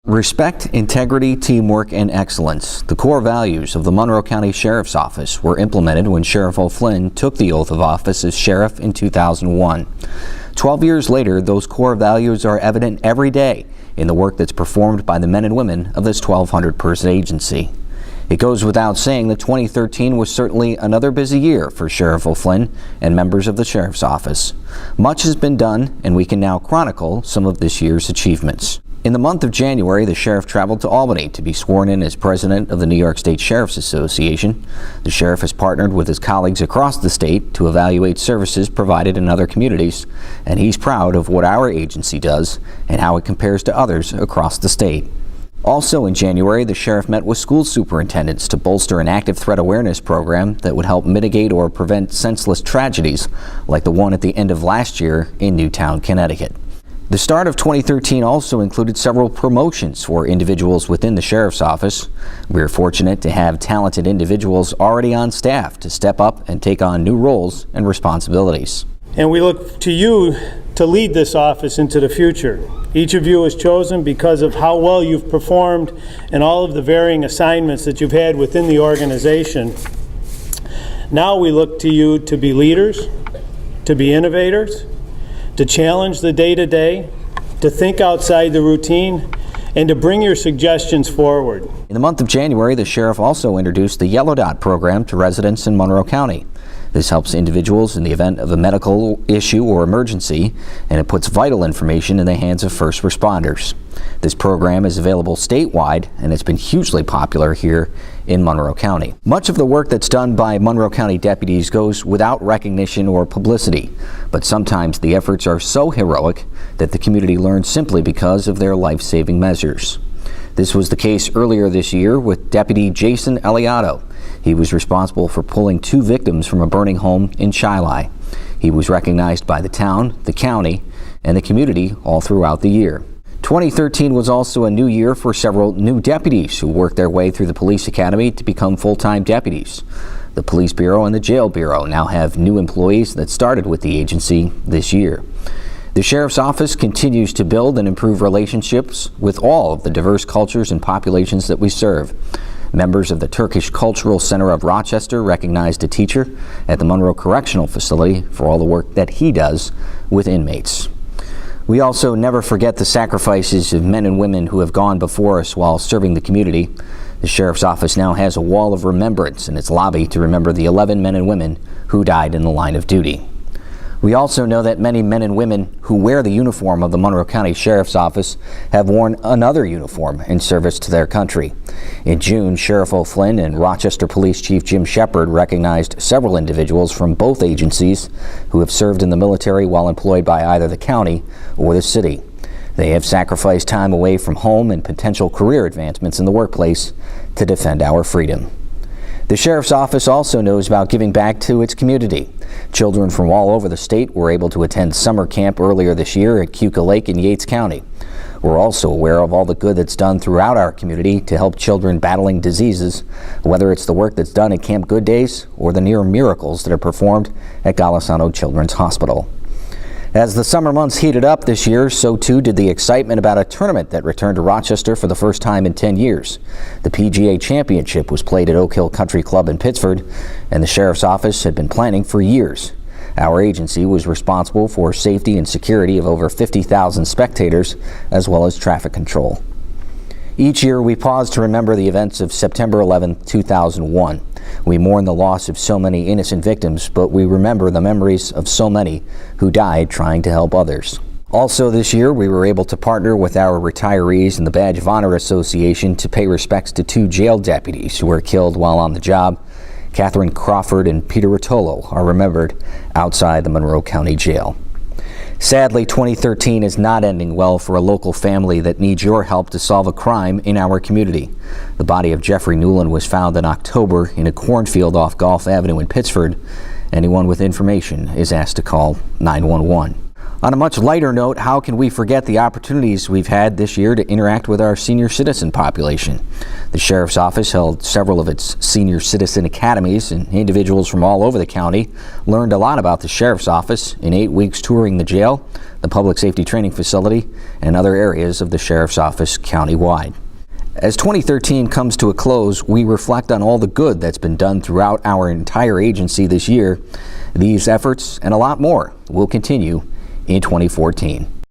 Respect, integrity, teamwork, and excellence. The core values of the Monroe County Sheriff's Office were implemented when Sheriff O'Flynn took the oath of office as sheriff in 2001. 12 years later, those core values are evident every day in the work that's performed by the men and women of this 1,200-person agency. It goes without saying that 2013 was certainly another busy year for Sheriff O'Flynn and members of the Sheriff's Office. Much has been done, and we can now chronicle some of this year's achievements. In the month of January, the sheriff traveled to Albany to be sworn in as president of the New York State Sheriff's Association. The sheriff has partnered with his colleagues across the state to evaluate services provided in other communities, and he's proud of what our agency does and how it compares to others across the state. Also in January, the sheriff met with school superintendents to bolster an active threat awareness program that would help mitigate or prevent senseless tragedies like the one at the end of last year in Newtown, Connecticut. The start of 2013 also included several promotions for individuals within the Sheriff's Office. We are fortunate to have talented individuals already on staff to step up and take on new roles and responsibilities. And we look to you to lead this office into the future. Each of you is chosen because of how well you've performed and all of the varying assignments that you've had within the organization. Now we look to you to be leaders, to be innovators, to challenge the day-to-day, to think outside the routine, and to bring your suggestions forward. In the month of January, the sheriff also introduced the Yellow Dot program to residents in Monroe County. This helps individuals in the event of a medical issue or emergency, and it puts vital information in the hands of first responders. This program is available statewide, and it's been hugely popular here in Monroe County. Much of the work that's done by Monroe County deputies goes without recognition or publicity, but sometimes the efforts are so heroic that the community learns simply because of their life-saving measures. This was the case earlier this year with Deputy Jason Eliotto. He was responsible for pulling 2 victims from a burning home in Shiloh. He was recognized by the town, the county, and the community all throughout the year. 2013 was also a new year for several new deputies who worked their way through the police academy to become full-time deputies. The Police Bureau and the Jail Bureau now have new employees that started with the agency this year. The Sheriff's Office continues to build and improve relationships with all of the diverse cultures and populations that we serve. Members of the Turkish Cultural Center of Rochester recognized a teacher at the Monroe Correctional Facility for all the work that he does with inmates. We also never forget the sacrifices of men and women who have gone before us while serving the community. The Sheriff's Office now has a wall of remembrance in its lobby to remember the 11 men and women who died in the line of duty. We also know that many men and women who wear the uniform of the Monroe County Sheriff's Office have worn another uniform in service to their country. In June, Sheriff O'Flynn and Rochester Police Chief Jim Shepard recognized several individuals from both agencies who have served in the military while employed by either the county or the city. They have sacrificed time away from home and potential career advancements in the workplace to defend our freedom. The Sheriff's Office also knows about giving back to its community. Children from all over the state were able to attend summer camp earlier this year at Keuka Lake in Yates County. We're also aware of all the good that's done throughout our community to help children battling diseases, whether it's the work that's done at Camp Good Days or the near miracles that are performed at Golisano Children's Hospital. As the summer months heated up this year, so too did the excitement about a tournament that returned to Rochester for the first time in 10 years. The PGA Championship was played at Oak Hill Country Club in Pittsford, and the Sheriff's Office had been planning for years. Our agency was responsible for safety and security of over 50,000 spectators, as well as traffic control. Each year, we pause to remember the events of September 11, 2001. We mourn the loss of so many innocent victims, but we remember the memories of so many who died trying to help others. Also this year, we were able to partner with our retirees and the Badge of Honor Association to pay respects to 2 jail deputies who were killed while on the job. Catherine Crawford and Peter Rotolo are remembered outside the Monroe County Jail. Sadly, 2013 is not ending well for a local family that needs your help to solve a crime in our community. The body of Jeffrey Newland was found in October in a cornfield off Gulf Avenue in Pittsford. Anyone with information is asked to call 911. On a much lighter note, how can we forget the opportunities we've had this year to interact with our senior citizen population? The Sheriff's Office held several of its senior citizen academies, and individuals from all over the county learned a lot about the Sheriff's Office in 8 weeks touring the jail, the Public Safety Training Facility, and other areas of the Sheriff's Office countywide. As 2013 comes to a close, we reflect on all the good that's been done throughout our entire agency this year. These efforts and a lot more will continue in 2014.